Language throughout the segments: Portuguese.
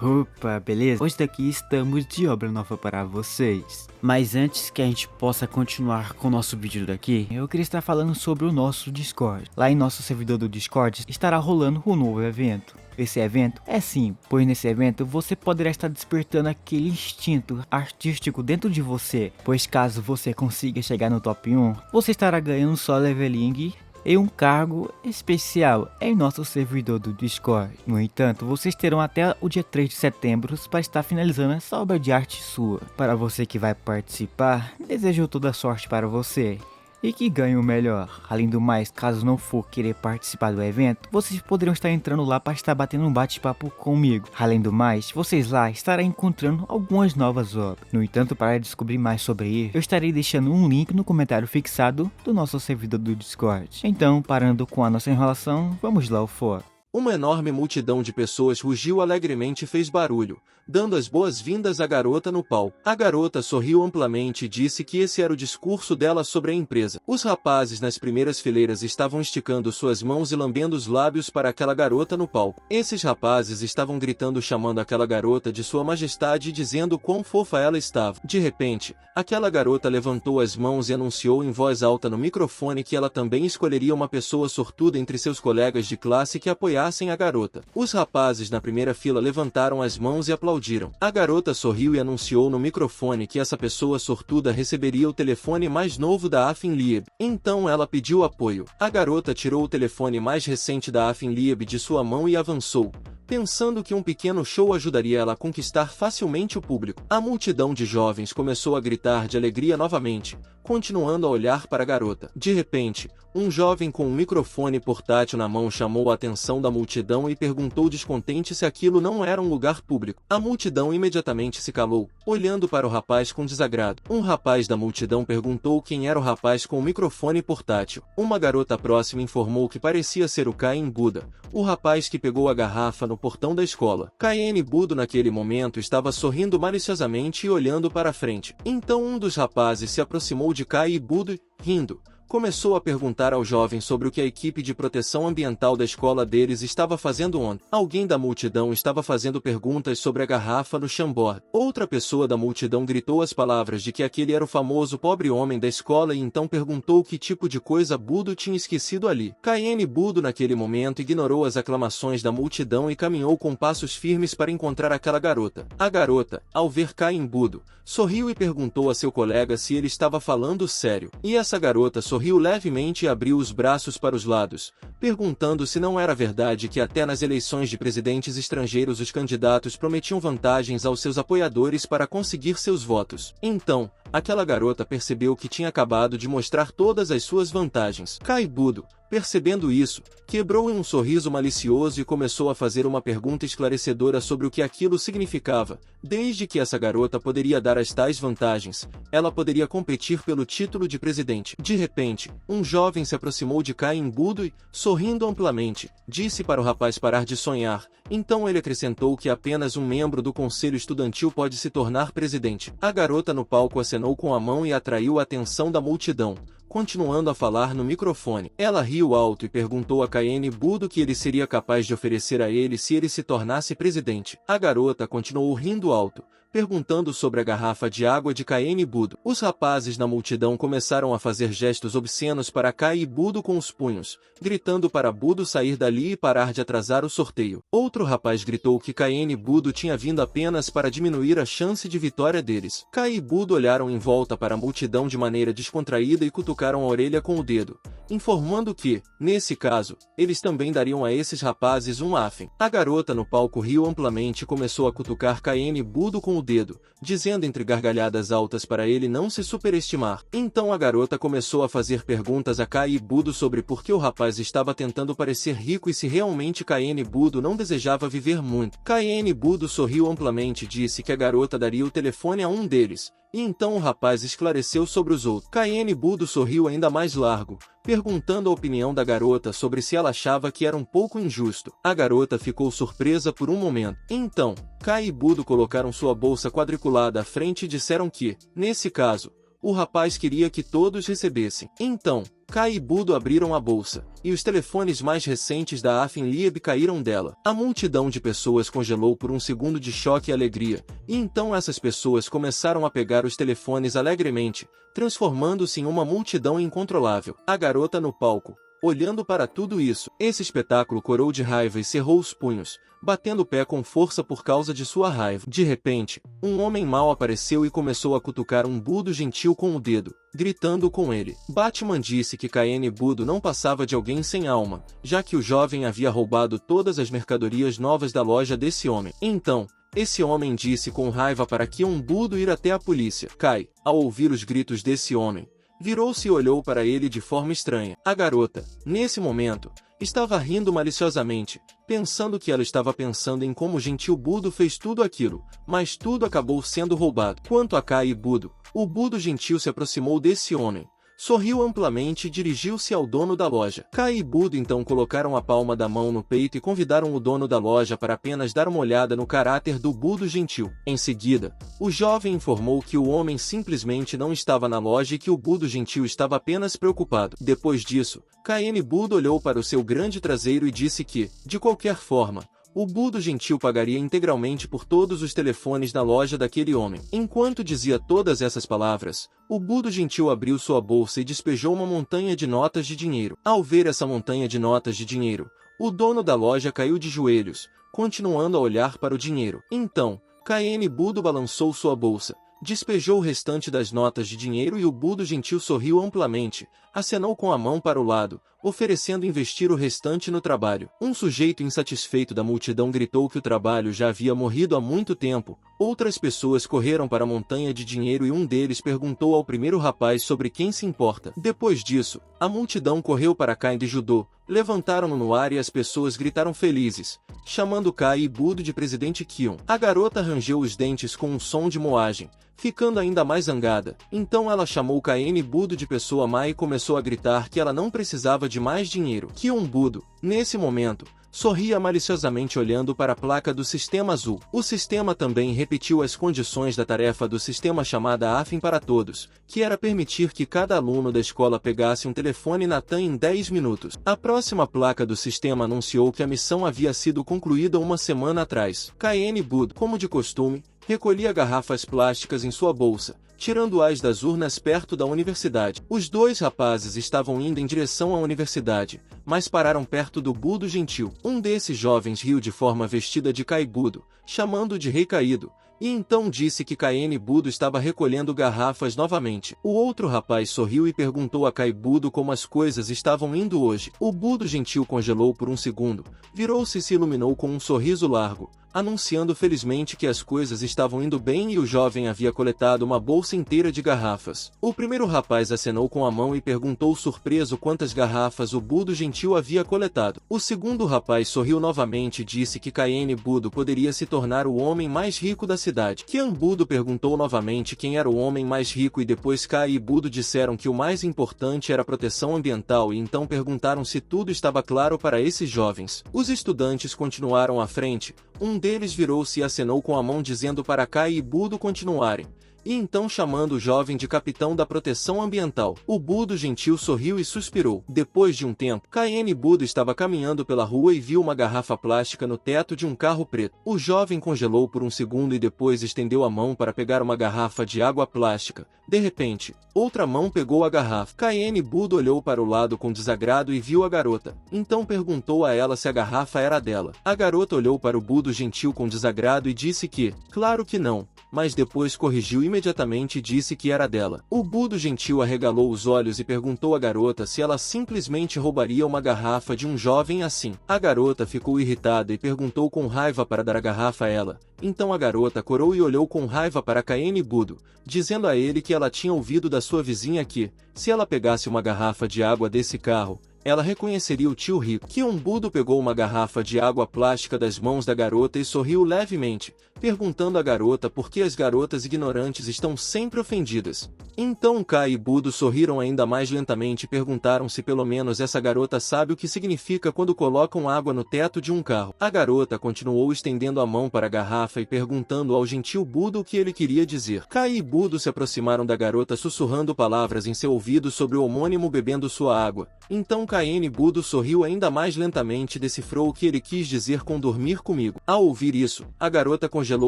Opa, beleza? Hoje daqui estamos de obra nova para vocês. Mas antes que a gente possa continuar com o nosso vídeo daqui, eu queria estar falando sobre o nosso Discord. Lá em nosso servidor do Discord estará rolando um novo evento. Esse evento é sim, pois nesse evento você poderá estar despertando aquele instinto artístico dentro de você. Pois caso você consiga chegar no top 1, você estará ganhando só leveling e um cargo especial em nosso servidor do Discord. No entanto, vocês terão até o dia 3 de setembro para estar finalizando essa obra de arte sua. Para você que vai participar, desejo toda sorte para você e que ganhe o melhor. Além do mais, caso não for querer participar do evento, vocês poderão estar entrando lá para estar batendo um bate-papo comigo. Além do mais, vocês lá estarão encontrando algumas novas obras. No entanto, para descobrir mais sobre isso, eu estarei deixando um link no comentário fixado do nosso servidor do Discord. Então, parando com a nossa enrolação, vamos lá ao foco. Uma enorme multidão de pessoas rugiu alegremente e fez barulho, dando as boas-vindas à garota no palco. A garota sorriu amplamente e disse que esse era o discurso dela sobre a empresa. Os rapazes nas primeiras fileiras estavam esticando suas mãos e lambendo os lábios para aquela garota no palco. Esses rapazes estavam gritando, chamando aquela garota de sua majestade e dizendo quão fofa ela estava. De repente, aquela garota levantou as mãos e anunciou em voz alta no microfone que ela também escolheria uma pessoa sortuda entre seus colegas de classe que apoiassem a garota. Os rapazes na primeira fila levantaram as mãos e aplaudiram. A garota sorriu e anunciou no microfone que essa pessoa sortuda receberia o telefone mais novo da Affinlieb. Então ela pediu apoio. A garota tirou o telefone mais recente da Affinlieb de sua mão e avançou, pensando que um pequeno show ajudaria ela a conquistar facilmente o público. A multidão de jovens começou a gritar de alegria novamente, continuando a olhar para a garota. De repente, um jovem com um microfone portátil na mão chamou a atenção da multidão e perguntou descontente se aquilo não era um lugar público. A multidão imediatamente se calou, olhando para o rapaz com desagrado. Um rapaz da multidão perguntou quem era o rapaz com o microfone portátil. Uma garota próxima informou que parecia ser o Caim Buda, o rapaz que pegou a garrafa no portão da escola. Caim Buda naquele momento estava sorrindo maliciosamente e olhando para a frente. Então um dos rapazes se aproximou de Caim Buda e, rindo, começou a perguntar ao jovem sobre o que a equipe de proteção ambiental da escola deles estava fazendo ontem. Alguém da multidão estava fazendo perguntas sobre a garrafa no chambord. Outra pessoa da multidão gritou as palavras de que aquele era o famoso pobre homem da escola e então perguntou que tipo de coisa Budo tinha esquecido ali. Caim Budo naquele momento ignorou as aclamações da multidão e caminhou com passos firmes para encontrar aquela garota. A garota, ao ver Caim Budo, sorriu e perguntou a seu colega se ele estava falando sério. E essa garota sorriu levemente e abriu os braços para os lados, perguntando se não era verdade que até nas eleições de presidentes estrangeiros os candidatos prometiam vantagens aos seus apoiadores para conseguir seus votos. Então, aquela garota percebeu que tinha acabado de mostrar todas as suas vantagens. Caim Budo, percebendo isso, quebrou em um sorriso malicioso e começou a fazer uma pergunta esclarecedora sobre o que aquilo significava. Desde que essa garota poderia dar as tais vantagens, ela poderia competir pelo título de presidente. De repente, um jovem se aproximou de Caim Budo e, sorrindo amplamente, disse para o rapaz parar de sonhar. Então ele acrescentou que apenas um membro do conselho estudantil pode se tornar presidente. A garota no palco acenou com a mão e atraiu a atenção da multidão, continuando a falar no microfone. Ela riu alto e perguntou a Caim Budo o que ele seria capaz de oferecer a ele se ele se tornasse presidente. A garota continuou rindo alto, perguntando sobre a garrafa de água de Caim Budo. Os rapazes na multidão começaram a fazer gestos obscenos para Caim Budo com os punhos, gritando para Budo sair dali e parar de atrasar o sorteio. Outro rapaz gritou que Caim Budo tinha vindo apenas para diminuir a chance de vitória deles. Caim Budo olharam em volta para a multidão de maneira descontraída e cutucaram a orelha com o dedo, informando que, nesse caso, eles também dariam a esses rapazes um afim. A garota no palco riu amplamente e começou a cutucar Caim Budo com o dedo, dizendo entre gargalhadas altas para ele não se superestimar. Então a garota começou a fazer perguntas a Caim Budo sobre por que o rapaz estava tentando parecer rico e se realmente Caim Budo não desejava viver muito. Caim Budo sorriu amplamente e disse que a garota daria o telefone a um deles. E então o rapaz esclareceu sobre os outros. Caim Budo sorriu ainda mais largo, perguntando a opinião da garota sobre se ela achava que era um pouco injusto. A garota ficou surpresa por um momento. Então, Caim Budo colocaram sua bolsa quadriculada à frente e disseram que, nesse caso, O rapaz queria que todos recebessem. Então, Kai e Budo abriram a bolsa, e os telefones mais recentes da Afin Lieb caíram dela. A multidão de pessoas congelou por um segundo de choque e alegria, e então essas pessoas começaram a pegar os telefones alegremente, transformando-se em uma multidão incontrolável. A garota no palco, olhando para tudo isso, esse espetáculo corou de raiva e cerrou os punhos, batendo o pé com força por causa de sua raiva. De repente, um homem mau apareceu e começou a cutucar um Budo gentil com o dedo, gritando com ele. Batman disse que Kaine Budo não passava de alguém sem alma, já que o jovem havia roubado todas as mercadorias novas da loja desse homem. Então, esse homem disse com raiva para que um Budo ir até a polícia. Kai, ao ouvir os gritos desse homem, virou-se e olhou para ele de forma estranha. A garota, nesse momento, estava rindo maliciosamente, pensando que ela estava pensando em como o gentil Budo fez tudo aquilo, mas tudo acabou sendo roubado. Quanto a Kai e Budo, o Budo gentil se aproximou desse homem, sorriu amplamente e dirigiu-se ao dono da loja. Kai e Budo então colocaram a palma da mão no peito e convidaram o dono da loja para apenas dar uma olhada no caráter do Budo gentil. Em seguida, o jovem informou que o homem simplesmente não estava na loja e que o Budo gentil estava apenas preocupado. Depois disso, Kaine Budo olhou para o seu grande traseiro e disse que, de qualquer forma, o Budo gentil pagaria integralmente por todos os telefones na loja daquele homem. Enquanto dizia todas essas palavras, o Budo gentil abriu sua bolsa e despejou uma montanha de notas de dinheiro. Ao ver essa montanha de notas de dinheiro, o dono da loja caiu de joelhos, continuando a olhar para o dinheiro. Então, Kaine Budo balançou sua bolsa, despejou o restante das notas de dinheiro e o Budo gentil sorriu amplamente, acenou com a mão para o lado, oferecendo investir o restante no trabalho. Um sujeito insatisfeito da multidão gritou que o trabalho já havia morrido há muito tempo. Outras pessoas correram para a montanha de dinheiro e um deles perguntou ao primeiro rapaz sobre quem se importa. Depois disso, a multidão correu para Kai de judô, levantaram-no no ar e as pessoas gritaram felizes, chamando Kai e Budo de Presidente Kion. A garota rangeu os dentes com um som de moagem, ficando ainda mais zangada. Então ela chamou Kaine Budo de pessoa má e começou a gritar que ela não precisava de mais dinheiro. Kion Budo, nesse momento, sorria maliciosamente olhando para a placa do Sistema Azul. O sistema também repetiu as condições da tarefa do sistema chamada Afin para Todos, que era permitir que cada aluno da escola pegasse um telefone Natan em 10 minutos. A próxima placa do sistema anunciou que a missão havia sido concluída uma semana atrás. Kaine Budo, como de costume, recolhia garrafas plásticas em sua bolsa, tirando-as das urnas perto da universidade. Os dois rapazes estavam indo em direção à universidade, mas pararam perto do Budo gentil. Um desses jovens riu de forma vestida de Kai Budo, chamando-o de Rei Caído, e então disse que Kaine Budo estava recolhendo garrafas novamente. O outro rapaz sorriu e perguntou a Kai Budo como as coisas estavam indo hoje. O Budo gentil congelou por um segundo, virou-se e se iluminou com um sorriso largo, anunciando felizmente que as coisas estavam indo bem e o jovem havia coletado uma bolsa inteira de garrafas. O primeiro rapaz acenou com a mão e perguntou surpreso quantas garrafas o Budo gentil havia coletado. O segundo rapaz sorriu novamente e disse que Kaine Budo poderia se tornar o homem mais rico da cidade. Kian Budo perguntou novamente quem era o homem mais rico e depois Kai e Budo disseram que o mais importante era a proteção ambiental e então perguntaram se tudo estava claro para esses jovens. Os estudantes continuaram à frente. Um deles virou-se e acenou com a mão dizendo para Kai e Budo continuarem, e então chamando o jovem de capitão da proteção ambiental. O Budo gentil sorriu e suspirou. Depois de um tempo, Kaine Budo estava caminhando pela rua e viu uma garrafa plástica no teto de um carro preto. O jovem congelou por um segundo e depois estendeu a mão para pegar uma garrafa de água plástica. De repente, outra mão pegou a garrafa. Kaine Budo olhou para o lado com desagrado e viu a garota. Então perguntou a ela se a garrafa era dela. A garota olhou para o Budo gentil com desagrado e disse que, claro que não, mas depois corrigiu imediatamente e disse que era dela. O Budo gentil arregalou os olhos e perguntou à garota se ela simplesmente roubaria uma garrafa de um jovem assim. A garota ficou irritada e perguntou com raiva para dar a garrafa a ela. Então a garota corou e olhou com raiva para Kaine Budo, dizendo a ele que ela tinha ouvido da sua vizinha que, se ela pegasse uma garrafa de água desse carro, ela reconheceria o tio rico. Kion Budo pegou uma garrafa de água plástica das mãos da garota e sorriu levemente, perguntando à garota por que as garotas ignorantes estão sempre ofendidas. Então Kai e Budo sorriram ainda mais lentamente e perguntaram se pelo menos essa garota sabe o que significa quando colocam água no teto de um carro. A garota continuou estendendo a mão para a garrafa e perguntando ao gentil Budo o que ele queria dizer. Kai e Budo se aproximaram da garota sussurrando palavras em seu ouvido sobre o homônimo bebendo sua água. Então Kaene Budo sorriu ainda mais lentamente e decifrou o que ele quis dizer com dormir comigo. Ao ouvir isso, a garota congelou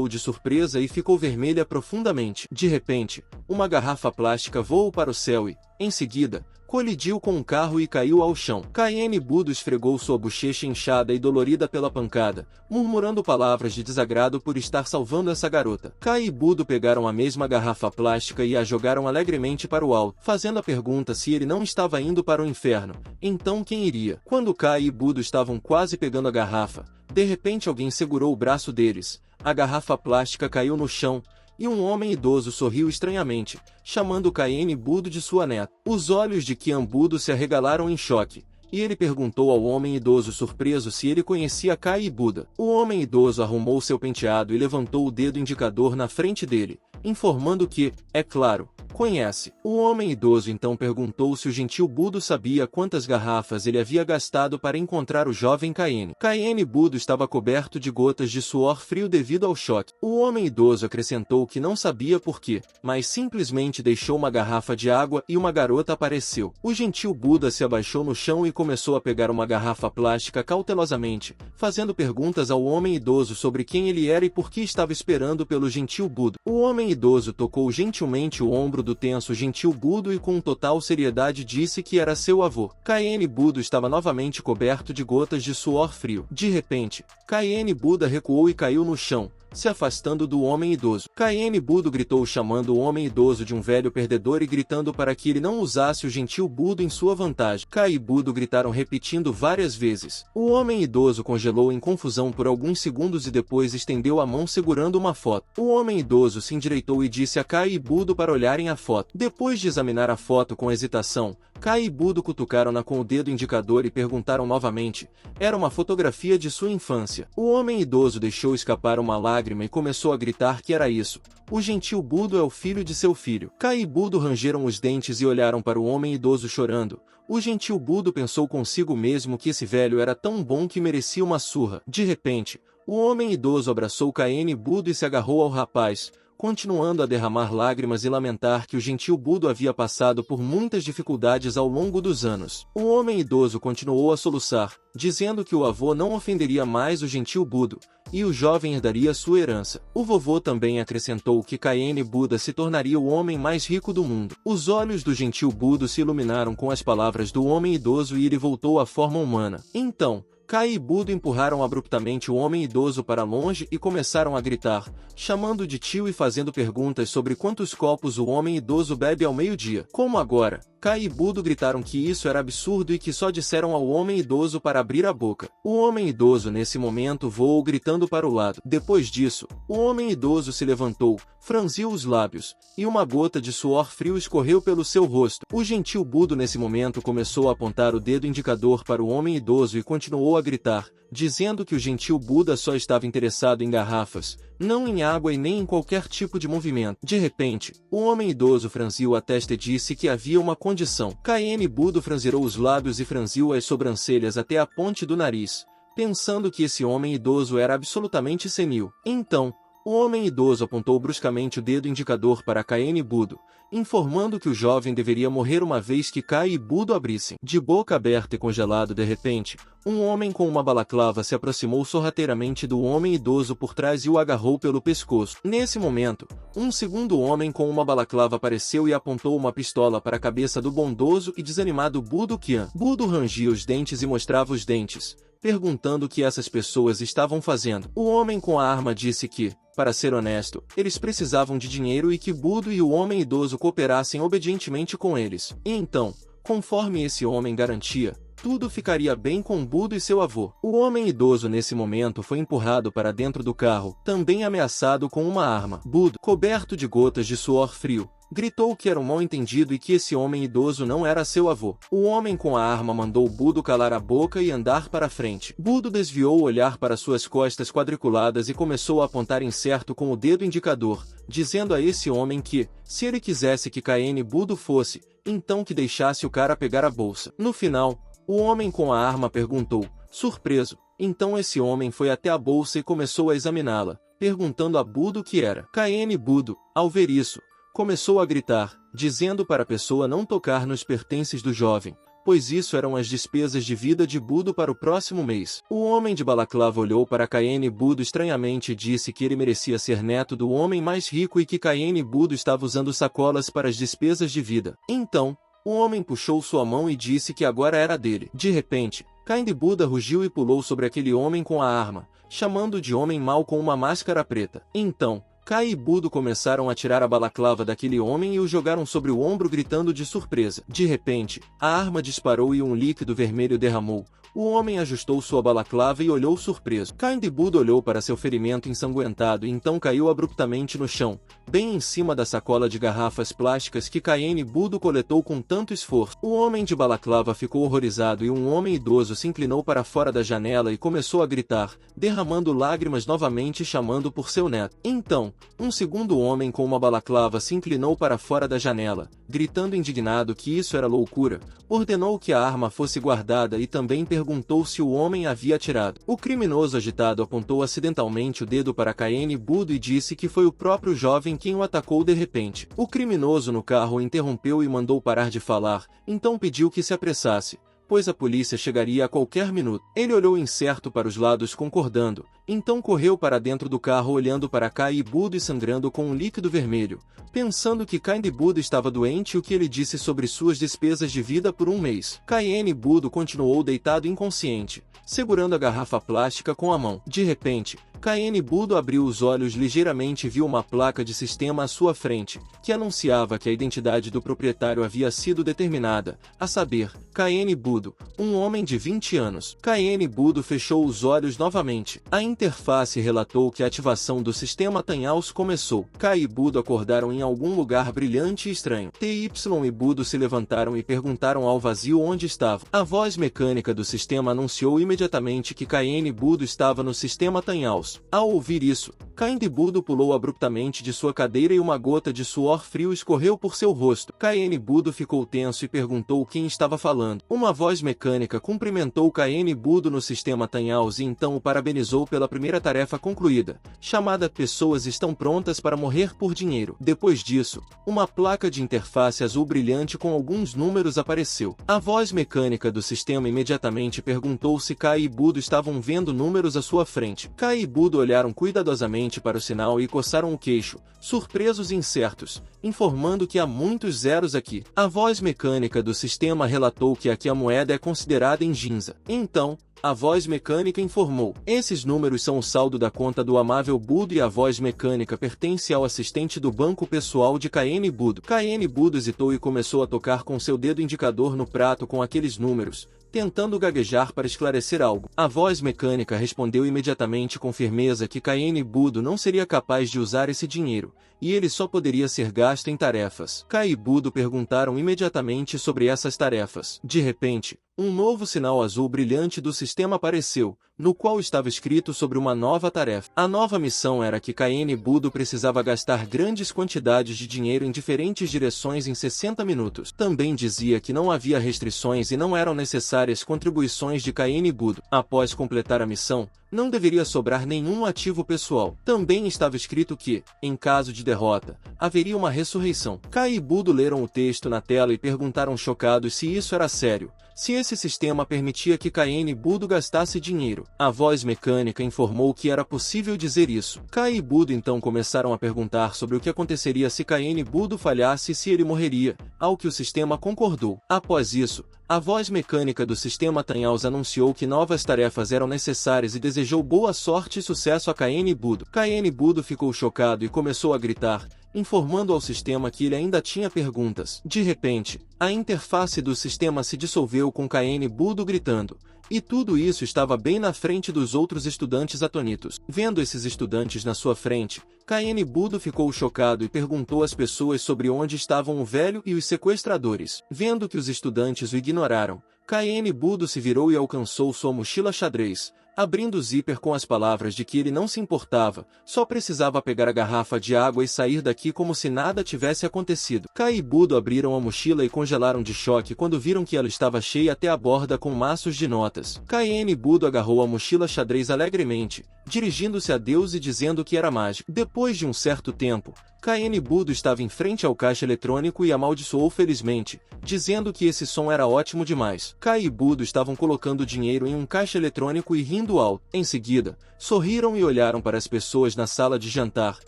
de surpresa e ficou vermelha profundamente. De repente, uma garrafa plástica voou para o céu e, em seguida, colidiu com um carro e caiu ao chão. Kaene Budo esfregou sua bochecha inchada e dolorida pela pancada, murmurando palavras de desagrado por estar salvando essa garota. Kai e Budo pegaram a mesma garrafa plástica e a jogaram alegremente para o alto, fazendo a pergunta se ele não estava indo para o inferno. Então quem iria? Quando Kai e Budo estavam quase pegando a garrafa, de repente alguém segurou o braço deles. A garrafa plástica caiu no chão, e um homem idoso sorriu estranhamente, chamando Kaene Budo de sua neta. Os olhos de Kian Budo se arregalaram em choque, e ele perguntou ao homem idoso surpreso se ele conhecia Kai e Buda. O homem idoso arrumou seu penteado e levantou o dedo indicador na frente dele, informando que, é claro, conhece. O homem idoso então perguntou se o gentil Budo sabia quantas garrafas ele havia gastado para encontrar o jovem Kaene. Kaene Budo estava coberto de gotas de suor frio devido ao choque. O homem idoso acrescentou que não sabia por quê, mas simplesmente deixou uma garrafa de água e uma garota apareceu. O gentil Buda se abaixou no chão e começou a pegar uma garrafa plástica cautelosamente, fazendo perguntas ao homem idoso sobre quem ele era e por que estava esperando pelo gentil Budo. O homem idoso tocou gentilmente o ombro do tenso gentil Budo e com total seriedade disse que era seu avô. Kaene Budo estava novamente coberto de gotas de suor frio. De repente, Kaene Buda recuou e caiu no chão, se afastando do homem idoso. Kaene Budo gritou chamando o homem idoso de um velho perdedor e gritando para que ele não usasse o gentil Budo em sua vantagem. Kai e Budo gritaram repetindo várias vezes. O homem idoso congelou em confusão por alguns segundos e depois estendeu a mão segurando uma foto. O homem idoso se endireitou e disse a Kai e Budo para olharem a foto. Depois de examinar a foto com hesitação, Kai e Budo cutucaram-na com o dedo indicador e perguntaram novamente. Era uma fotografia de sua infância. O homem idoso deixou escapar uma lágrima e começou a gritar que era isso. O gentil Budo é o filho de seu filho. Kai e Budo rangeram os dentes e olharam para o homem idoso chorando. O gentil Budo pensou consigo mesmo que esse velho era tão bom que merecia uma surra. De repente, o homem idoso abraçou Kaene Budo e se agarrou ao rapaz, continuando a derramar lágrimas e lamentar que o gentil Budo havia passado por muitas dificuldades ao longo dos anos. O homem idoso continuou a soluçar, dizendo que o avô não ofenderia mais o gentil Budo, e o jovem herdaria sua herança. O vovô também acrescentou que Kaene Buda se tornaria o homem mais rico do mundo. Os olhos do gentil Budo se iluminaram com as palavras do homem idoso e ele voltou à forma humana. Então, Kai e Budo empurraram abruptamente o homem idoso para longe e começaram a gritar, chamando de tio e fazendo perguntas sobre quantos copos o homem idoso bebe ao meio-dia. Como agora, Kai e Budo gritaram que isso era absurdo e que só disseram ao homem idoso para abrir a boca. O homem idoso nesse momento voou gritando para o lado. Depois disso, o homem idoso se levantou, franziu os lábios, e uma gota de suor frio escorreu pelo seu rosto. O gentil Budo nesse momento começou a apontar o dedo indicador para o homem idoso e continuou a gritar, dizendo que o gentil Buda só estava interessado em garrafas, não em água e nem em qualquer tipo de movimento. De repente, o homem idoso franziu a testa e disse que havia uma condição. Kaene Budo franzirou os lábios e franziu as sobrancelhas até a ponte do nariz, pensando que esse homem idoso era absolutamente senil. Então, o homem idoso apontou bruscamente o dedo indicador para Kaene Budo, informando que o jovem deveria morrer uma vez que Kai e Budo abrissem. De boca aberta e congelado de repente, um homem com uma balaclava se aproximou sorrateiramente do homem idoso por trás e o agarrou pelo pescoço. Nesse momento, um segundo homem com uma balaclava apareceu e apontou uma pistola para a cabeça do bondoso e desanimado Budo Kian. Budo rangia os dentes e mostrava os dentes, perguntando o que essas pessoas estavam fazendo. O homem com a arma disse que, para ser honesto, eles precisavam de dinheiro e que Budo e o homem idoso cooperassem obedientemente com eles. E então, conforme esse homem garantia, tudo ficaria bem com Budo e seu avô. O homem idoso nesse momento foi empurrado para dentro do carro, também ameaçado com uma arma. Budo, coberto de gotas de suor frio, Gritou que era um mal-entendido e que esse homem idoso não era seu avô. O homem com a arma mandou Budo calar a boca e andar para frente. Budo desviou o olhar para suas costas quadriculadas e começou a apontar incerto com o dedo indicador, dizendo a esse homem que, se ele quisesse que Kaene Budo fosse, então que deixasse o cara pegar a bolsa. No final, o homem com a arma perguntou, surpreso. Então esse homem foi até a bolsa e começou a examiná-la, perguntando a Budo o que era. Kaene Budo, ao ver isso, começou a gritar, dizendo para a pessoa não tocar nos pertences do jovem, pois isso eram as despesas de vida de Budo para o próximo mês. O homem de balaclava olhou para Kaene Budo estranhamente e disse que ele merecia ser neto do homem mais rico e que Kaene Budo estava usando sacolas para as despesas de vida. Então, o homem puxou sua mão e disse que agora era dele. De repente, Kaene Budo rugiu e pulou sobre aquele homem com a arma, chamando de homem mau com uma máscara preta. Então, Kai e Budo começaram a tirar a balaclava daquele homem e o jogaram sobre o ombro gritando de surpresa. De repente, a arma disparou e um líquido vermelho derramou. O homem ajustou sua balaclava e olhou surpreso. Kai e Budo olhou para seu ferimento ensanguentado e então caiu abruptamente no chão, bem em cima da sacola de garrafas plásticas que Kaene Budo coletou com tanto esforço. O homem de balaclava ficou horrorizado e um homem idoso se inclinou para fora da janela e começou a gritar, derramando lágrimas novamente e chamando por seu neto. Então, um segundo homem com uma balaclava se inclinou para fora da janela, gritando indignado que isso era loucura, ordenou que a arma fosse guardada e também perguntou se o homem havia atirado. O criminoso agitado apontou acidentalmente o dedo para Kaene Budo e disse que foi o próprio jovem quem o atacou de repente. O criminoso no carro o interrompeu e mandou parar de falar, então pediu que se apressasse, pois a polícia chegaria a qualquer minuto. Ele olhou incerto para os lados concordando, então correu para dentro do carro olhando para Kaene Budo e sangrando com um líquido vermelho, pensando que Kaene Budo estava doente e o que ele disse sobre suas despesas de vida por um mês. Kaene Budo continuou deitado inconsciente, segurando a garrafa plástica com a mão. De repente, Kaene Budo abriu os olhos ligeiramente e viu uma placa de sistema à sua frente, que anunciava que a identidade do proprietário havia sido determinada, a saber, Kaene Budo, um homem de 20 anos. Kaene Budo fechou os olhos novamente. A interface relatou que a ativação do sistema Tanhaus começou. Kai e Budo acordaram em algum lugar brilhante e estranho. TY e Budo se levantaram e perguntaram ao vazio onde estavam. A voz mecânica do sistema anunciou imediatamente que Kaene Budo estava no sistema Tanhaus. Ao ouvir isso, Kaene Budo pulou abruptamente de sua cadeira e uma gota de suor frio escorreu por seu rosto. Kaene Budo ficou tenso e perguntou quem estava falando. Uma voz mecânica cumprimentou Kaene Budo no sistema Tanhaus e então o parabenizou pela primeira tarefa concluída, chamada Pessoas estão prontas para morrer por dinheiro. Depois disso, uma placa de interface azul brilhante com alguns números apareceu. A voz mecânica do sistema imediatamente perguntou se Kai e Budo estavam vendo números à sua frente. Kai e Budo olharam cuidadosamente para o sinal e coçaram o queixo, surpresos e incertos, informando que há muitos zeros aqui. A voz mecânica do sistema relatou que aqui a moeda é considerada em ginza. Então, a voz mecânica informou. Esses números são o saldo da conta do amável Budo e a voz mecânica pertence ao assistente do banco pessoal de Kaene Budo. Kaene Budo hesitou e começou a tocar com seu dedo indicador no prato com aqueles números, tentando gaguejar para esclarecer algo. A voz mecânica respondeu imediatamente com firmeza que Kaene Budo não seria capaz de usar esse dinheiro, e ele só poderia ser gasto em tarefas. Kai e Budo perguntaram imediatamente sobre essas tarefas. De repente, um novo sinal azul brilhante do sistema apareceu, no qual estava escrito sobre uma nova tarefa. A nova missão era que Kaene Budo precisava gastar grandes quantidades de dinheiro em diferentes direções em 60 minutos. Também dizia que não havia restrições e não eram necessárias contribuições de Kaene Budo. Após completar a missão, não deveria sobrar nenhum ativo pessoal. Também estava escrito que, em caso de derrota, haveria uma ressurreição. Kai e Budo leram o texto na tela e perguntaram chocados se isso era sério, se esse sistema permitia que Kaene Budo gastasse dinheiro. A voz mecânica informou que era possível dizer isso. Kai e Budo então começaram a perguntar sobre o que aconteceria se Kaene Budo falhasse e se ele morreria, ao que o sistema concordou. Após isso, a voz mecânica do sistema Tanhaus anunciou que novas tarefas eram necessárias e desejou boa sorte e sucesso a Kaene Budo. Kaene Budo ficou chocado e começou a gritar, informando ao sistema que ele ainda tinha perguntas. De repente, a interface do sistema se dissolveu com Kaene Budo gritando. E tudo isso estava bem na frente dos outros estudantes atônitos. Vendo esses estudantes na sua frente, Kaene Budo ficou chocado e perguntou às pessoas sobre onde estavam o velho e os sequestradores. Vendo que os estudantes o ignoraram, Kaene Budo se virou e alcançou sua mochila xadrez, abrindo o zíper com as palavras de que ele não se importava, só precisava pegar a garrafa de água e sair daqui como se nada tivesse acontecido. Kai e Budo abriram a mochila e congelaram de choque quando viram que ela estava cheia até a borda com maços de notas. Kaene Budo agarrou a mochila xadrez alegremente, dirigindo-se a Deus e dizendo que era mágico. Depois de um certo tempo, Kaene Budo estava em frente ao caixa eletrônico e amaldiçoou felizmente, dizendo que esse som era ótimo demais. Kai e Budo estavam colocando dinheiro em um caixa eletrônico e rindo alto. Em seguida, sorriram e olharam para as pessoas na sala de jantar,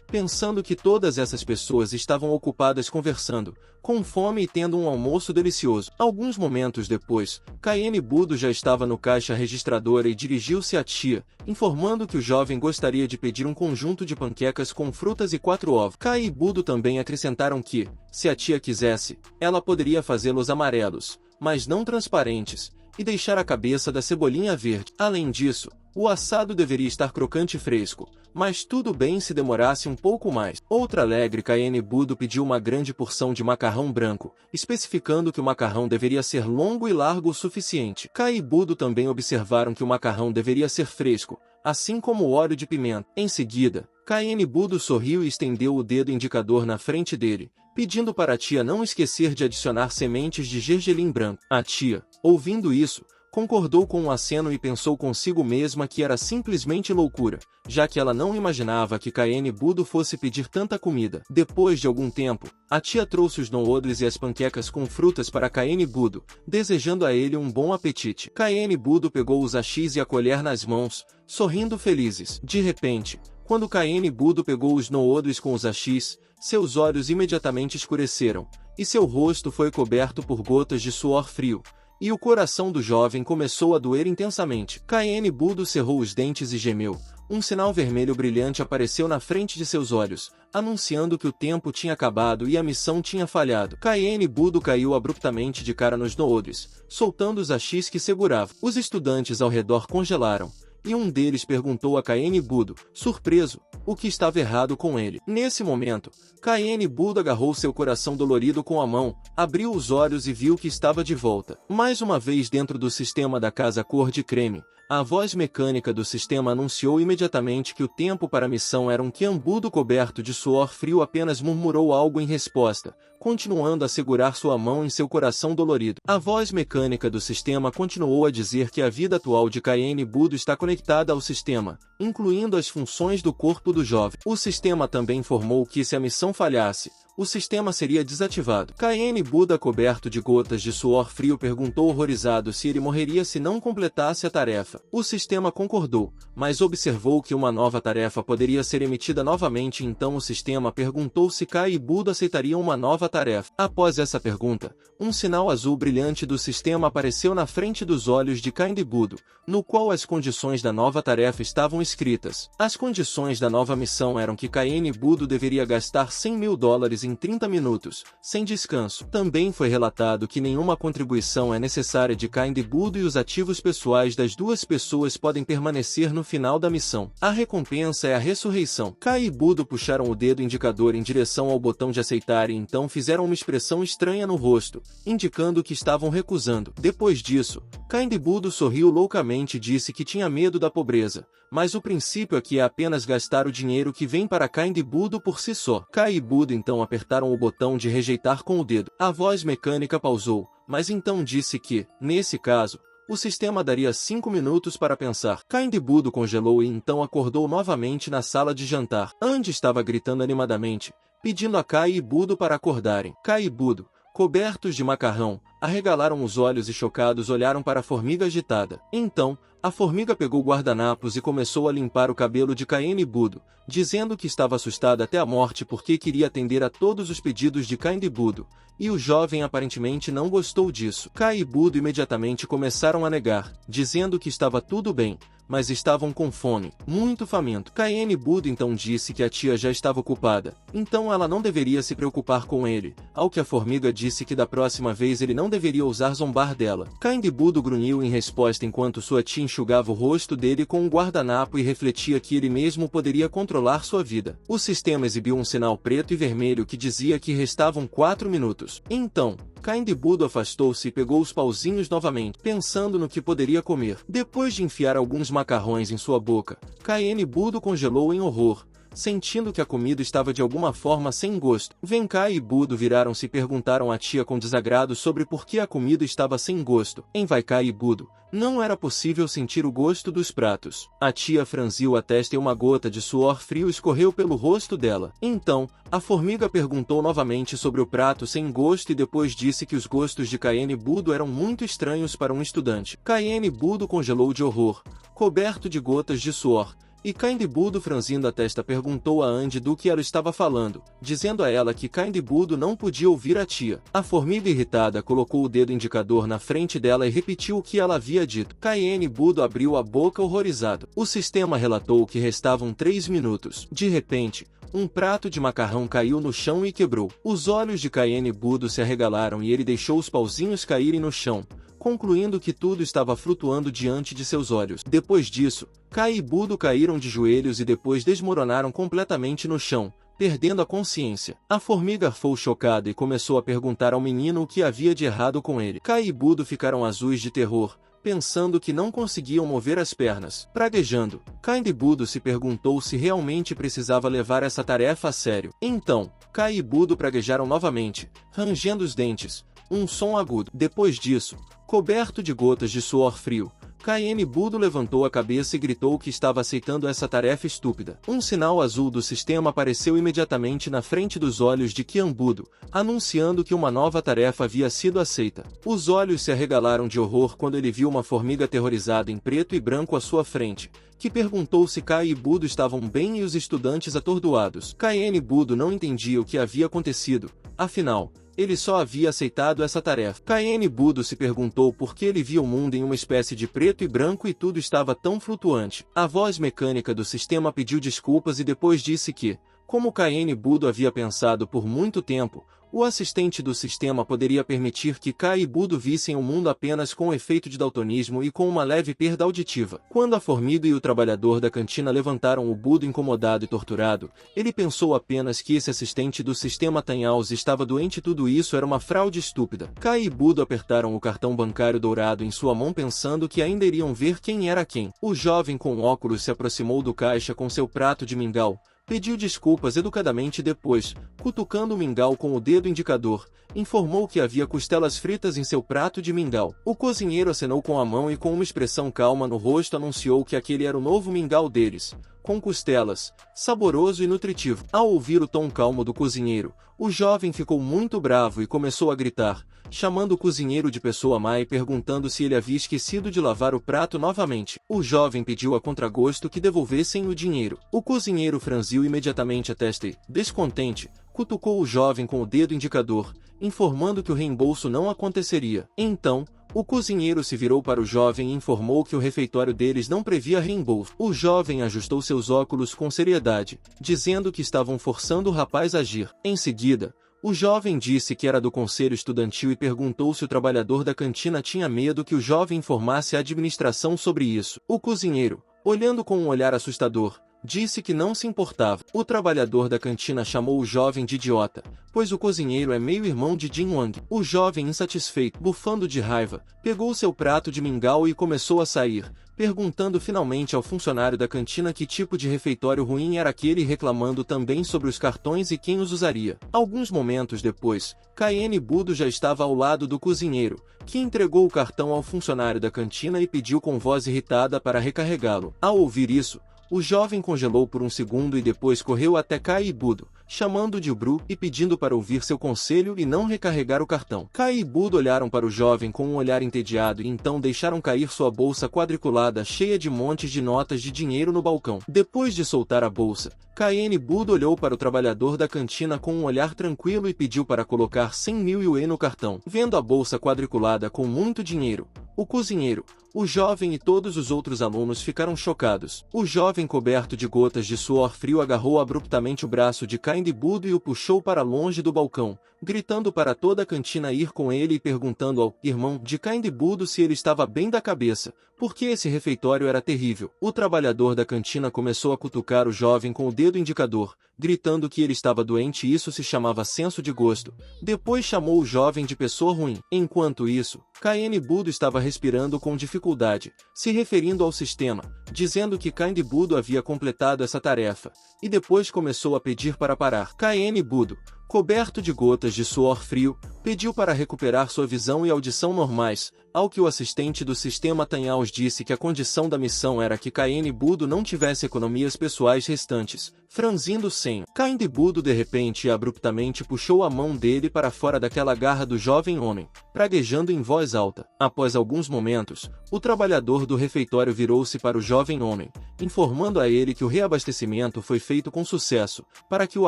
pensando que todas essas pessoas estavam ocupadas conversando, com fome e tendo um almoço delicioso. Alguns momentos depois, Kaene Budo já estava no caixa registradora e dirigiu-se à tia, informando que o jovem gostaria de pedir um conjunto de panquecas com frutas e 4 ovos. Kai e Budo também acrescentaram que, se a tia quisesse, ela poderia fazê-los amarelos, mas não transparentes, e deixar a cabeça da cebolinha verde. Além disso, o assado deveria estar crocante e fresco, mas tudo bem se demorasse um pouco mais. Outra alegre Kaene Budo pediu uma grande porção de macarrão branco, especificando que o macarrão deveria ser longo e largo o suficiente. Kai e Budo também observaram que o macarrão deveria ser fresco, assim como o óleo de pimenta. Em seguida, Kaene Budo sorriu e estendeu o dedo indicador na frente dele, pedindo para a tia não esquecer de adicionar sementes de gergelim branco. A tia, ouvindo isso, concordou com um aceno e pensou consigo mesma que era simplesmente loucura, já que ela não imaginava que Kaene Budo fosse pedir tanta comida. Depois de algum tempo, a tia trouxe os noodles e as panquecas com frutas para Kaene Budo, desejando a ele um bom apetite. Kaene Budo pegou os hashis e a colher nas mãos, sorrindo felizes. De repente, quando Kaene Budo pegou os noodles com os hashis, seus olhos imediatamente escureceram, e seu rosto foi coberto por gotas de suor frio, e o coração do jovem começou a doer intensamente. Kaene Budo cerrou os dentes e gemeu. Um sinal vermelho brilhante apareceu na frente de seus olhos, anunciando que o tempo tinha acabado e a missão tinha falhado. Kaene Budo caiu abruptamente de cara nos noodles, soltando os hashis que segurava. Os estudantes ao redor congelaram, e um deles perguntou a Kaene Budo, surpreso, o que estava errado com ele. Nesse momento, Kaene Budo agarrou seu coração dolorido com a mão, abriu os olhos e viu que estava de volta. Mais uma vez dentro do sistema da casa cor de creme, a voz mecânica do sistema anunciou imediatamente que o tempo para a missão era um Kian Budo coberto de suor frio apenas murmurou algo em resposta, continuando a segurar sua mão em seu coração dolorido. A voz mecânica do sistema continuou a dizer que a vida atual de Kaene Budo está conectada ao sistema, incluindo as funções do corpo do jovem. O sistema também informou que se a missão falhasse, o sistema seria desativado. Kaene Budo, coberto de gotas de suor frio, perguntou horrorizado se ele morreria se não completasse a tarefa. O sistema concordou, mas observou que uma nova tarefa poderia ser emitida novamente, então o sistema perguntou se Kai e Budo aceitariam uma nova tarefa. Após essa pergunta, um sinal azul brilhante do sistema apareceu na frente dos olhos de Kai e Budo, no qual as condições da nova tarefa estavam escritas. As condições da nova missão eram que Kaene Budo deveria gastar $100.000 em 30 minutos, sem descanso. Também foi relatado que nenhuma contribuição é necessária de Kaene Budo e os ativos pessoais das duas pessoas podem permanecer no final da missão. A recompensa é a ressurreição. Kai e Budo puxaram o dedo indicador em direção ao botão de aceitar e então fizeram uma expressão estranha no rosto, indicando que estavam recusando. Depois disso, Kaene Budo sorriu loucamente e disse que tinha medo da pobreza, mas o princípio aqui é apenas gastar o dinheiro que vem para Kaene Budo por si só. Kai e Budo então apertaram o botão de rejeitar com o dedo. A voz mecânica pausou, mas então disse que, nesse caso, o sistema daria 5 minutos para pensar. Kaene Budo congelou e então acordou novamente na sala de jantar. Andy estava gritando animadamente, pedindo a Kai e Budo para acordarem. Kai e Budo, cobertos de macarrão, arregalaram os olhos e chocados olharam para a formiga agitada. Então, a formiga pegou guardanapos e começou a limpar o cabelo de Kaene Budo, dizendo que estava assustada até a morte porque queria atender a todos os pedidos de Kaene Budo, e o jovem aparentemente não gostou disso. Kai e Budo imediatamente começaram a negar, dizendo que estava tudo bem, mas estavam com fome, muito faminto. Cayenne Budo então disse que a tia já estava ocupada, então ela não deveria se preocupar com ele, ao que a formiga disse que da próxima vez ele não deveria ousar zombar dela. Cayenne Budo grunhiu em resposta enquanto sua tia enxugava o rosto dele com um guardanapo e refletia que ele mesmo poderia controlar sua vida. O sistema exibiu um sinal preto e vermelho que dizia que restavam 4 minutos. Então, Cayenne Budo afastou-se e pegou os pauzinhos novamente, pensando no que poderia comer. Depois de enfiar alguns macarrões em sua boca, Cayenne Budo congelou em horror, sentindo que a comida estava de alguma forma sem gosto. Venkai e Budo viraram-se e perguntaram à tia com desagrado sobre por que a comida estava sem gosto. Em Venkai e Budo, não era possível sentir o gosto dos pratos. A tia franziu a testa e uma gota de suor frio escorreu pelo rosto dela. Então, a formiga perguntou novamente sobre o prato sem gosto e depois disse que os gostos de Cayenne Budo eram muito estranhos para um estudante. Cayenne Budo congelou de horror, coberto de gotas de suor. E Cayenne Budo, franzindo a testa, perguntou a Andy do que ela estava falando, dizendo a ela que Cayenne Budo não podia ouvir a tia. A formiga irritada colocou o dedo indicador na frente dela e repetiu o que ela havia dito. Cayenne Budo abriu a boca horrorizado. O sistema relatou que restavam 3 minutos. De repente, um prato de macarrão caiu no chão e quebrou. Os olhos de Cayenne Budo se arregalaram e ele deixou os pauzinhos caírem no chão, concluindo que tudo estava flutuando diante de seus olhos. Depois disso, Kai e Budo caíram de joelhos e depois desmoronaram completamente no chão, perdendo a consciência. A formiga ficou chocada e começou a perguntar ao menino o que havia de errado com ele. Kai e Budo ficaram azuis de terror, pensando que não conseguiam mover as pernas. Praguejando, Cayenne Budo se perguntou se realmente precisava levar essa tarefa a sério. Então, Kai e Budo praguejaram novamente, rangendo os dentes, um som agudo. Depois disso, coberto de gotas de suor frio, Cayenne Budo levantou a cabeça e gritou que estava aceitando essa tarefa estúpida. Um sinal azul do sistema apareceu imediatamente na frente dos olhos de Cayenne Budo, anunciando que uma nova tarefa havia sido aceita. Os olhos se arregalaram de horror quando ele viu uma formiga aterrorizada em preto e branco à sua frente, que perguntou se Kai e Budo estavam bem e os estudantes atordoados. Cayenne Budo não entendia o que havia acontecido, afinal, ele só havia aceitado essa tarefa. Cayenne Budo se perguntou por que ele via o mundo em uma espécie de preto e branco e tudo estava tão flutuante. A voz mecânica do sistema pediu desculpas e depois disse que, como Cayenne Budo havia pensado por muito tempo, o assistente do sistema poderia permitir que Kai e Budo vissem o mundo apenas com o efeito de daltonismo e com uma leve perda auditiva. Quando a formiga e o trabalhador da cantina levantaram o Budo incomodado e torturado, ele pensou apenas que esse assistente do sistema Tanhaus estava doente e tudo isso era uma fraude estúpida. Kai e Budo apertaram o cartão bancário dourado em sua mão pensando que ainda iriam ver quem era quem. O jovem com óculos se aproximou do caixa com seu prato de mingau, pediu desculpas educadamente e depois, cutucando o mingau com o dedo indicador, informou que havia costelas fritas em seu prato de mingau. O cozinheiro acenou com a mão e com uma expressão calma no rosto anunciou que aquele era o novo mingau deles, com costelas, saboroso e nutritivo. Ao ouvir o tom calmo do cozinheiro, o jovem ficou muito bravo e começou a gritar, chamando o cozinheiro de pessoa má e perguntando se ele havia esquecido de lavar o prato novamente. O jovem pediu a contragosto que devolvessem o dinheiro. O cozinheiro franziu imediatamente a testa e, descontente, cutucou o jovem com o dedo indicador, informando que o reembolso não aconteceria. Então, o cozinheiro se virou para o jovem e informou que o refeitório deles não previa reembolso. O jovem ajustou seus óculos com seriedade, dizendo que estavam forçando o rapaz a agir. Em seguida, o jovem disse que era do conselho estudantil e perguntou se o trabalhador da cantina tinha medo que o jovem informasse a administração sobre isso. O cozinheiro, olhando com um olhar assustador, disse que não se importava. O trabalhador da cantina chamou o jovem de idiota, pois o cozinheiro é meio-irmão de Jin Wang. O jovem, insatisfeito, bufando de raiva, pegou seu prato de mingau e começou a sair, perguntando finalmente ao funcionário da cantina que tipo de refeitório ruim era aquele e reclamando também sobre os cartões e quem os usaria. Alguns momentos depois, Cayenne Budo já estava ao lado do cozinheiro, que entregou o cartão ao funcionário da cantina e pediu com voz irritada para recarregá-lo. Ao ouvir isso, o jovem congelou por um segundo e depois correu até Kai e Budo, chamando de Bru e pedindo para ouvir seu conselho e não recarregar o cartão. Kai e Budo olharam para o jovem com um olhar entediado e então deixaram cair sua bolsa quadriculada cheia de montes de notas de dinheiro no balcão. Depois de soltar a bolsa, Cayenne Budo olhou para o trabalhador da cantina com um olhar tranquilo e pediu para colocar 100.000 yuan no cartão. Vendo a bolsa quadriculada com muito dinheiro, o cozinheiro, O jovem e todos os outros alunos ficaram chocados. O jovem, coberto de gotas de suor frio, agarrou abruptamente o braço de Cain de Budo e o puxou para longe do balcão, gritando para toda a cantina ir com ele e perguntando ao irmão de Cain de Budo se ele estava bem da cabeça, porque esse refeitório era terrível. O trabalhador da cantina começou a cutucar o jovem com o dedo indicador, gritando que ele estava doente e isso se chamava senso de gosto. Depois chamou o jovem de pessoa ruim. Enquanto isso, Cain Budo estava respirando com dificuldade, se referindo ao sistema, dizendo que Cain Budo havia completado essa tarefa, e depois começou a pedir para parar. Cain Budo, coberto de gotas de suor frio, pediu para recuperar sua visão e audição normais, ao que o assistente do sistema Tanhaus disse que a condição da missão era que Cain Budo não tivesse economias pessoais restantes. Franzindo o senho, Cain Budo de repente e abruptamente puxou a mão dele para fora daquela garra do jovem homem, praguejando em voz alta. Após alguns momentos, o trabalhador do refeitório virou-se para o jovem homem, informando a ele que o reabastecimento foi feito com sucesso, para que o